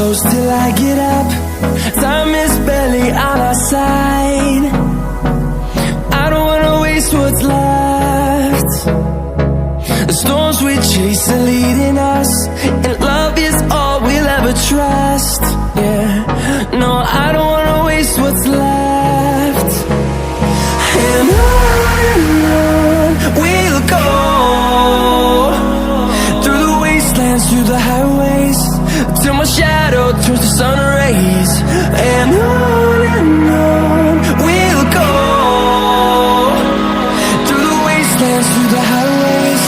close till I get up. Time is barely on our side. I don't wanna waste what's left. The storms we chase are leading us, and love is all we'll ever trust. Yeah, no, I don't wanna waste what's left. And on we'll go, through the wastelands, through the highways, till my shadow turns to sun rays. And on we'll go, through the wastelands, through the highways,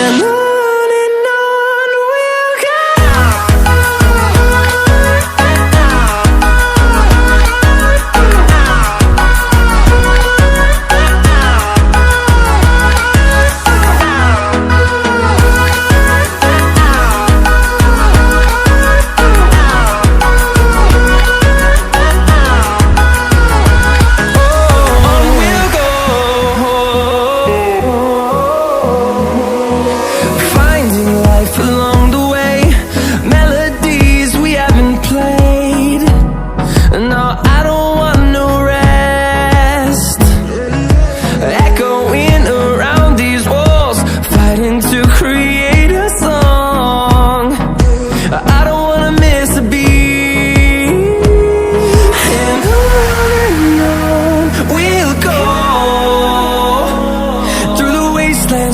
and on we'll go.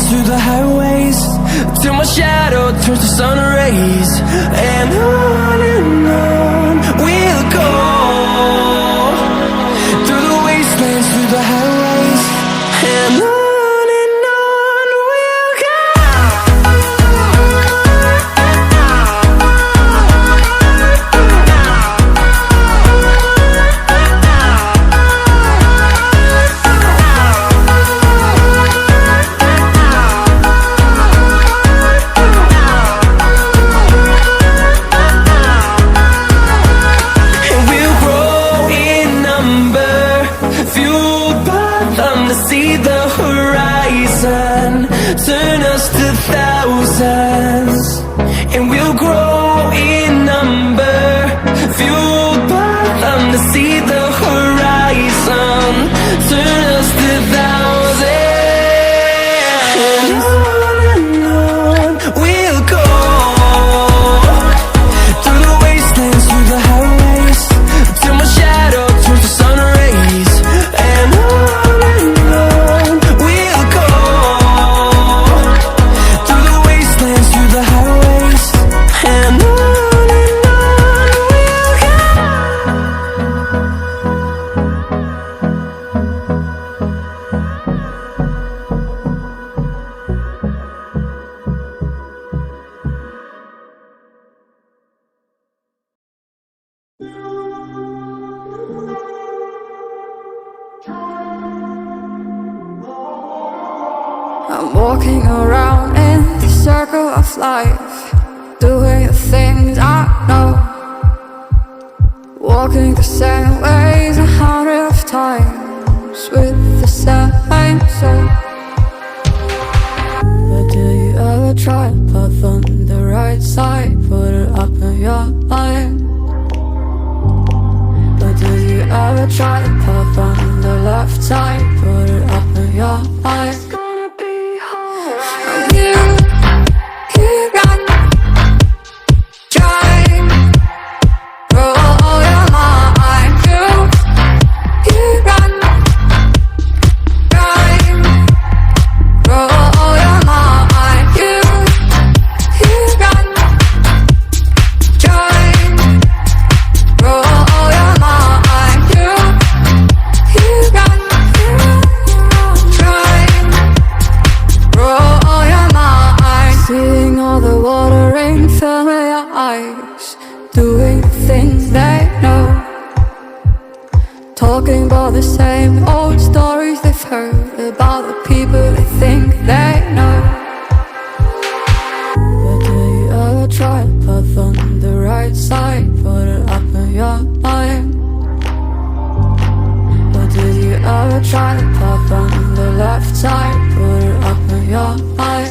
Through the highways, till my shadow turns to sun rays. And on we'll go, through the wastelands, through the highways, and on we'll go. See the horizon, turn us to thousands, and we'll grow in number, fueled by them. To see the horizon, turn us to thousands, and on we'll go, through the wastelands, through the highways, till my shadow turns to sun rays. And I'm walking around in the circle of life, doing the things I know, walking the same ways 100 times with the same soul. But do you ever try to path on the right side, put it up in your mind? But do you ever try to path on the left side, put it up in your mind? Doing things they know, talking about the same old stories they've heard about the people they think they know. But do you ever try to path on the right side, put it up in your mind? But do you ever try to path on the left side, put it up in your mind?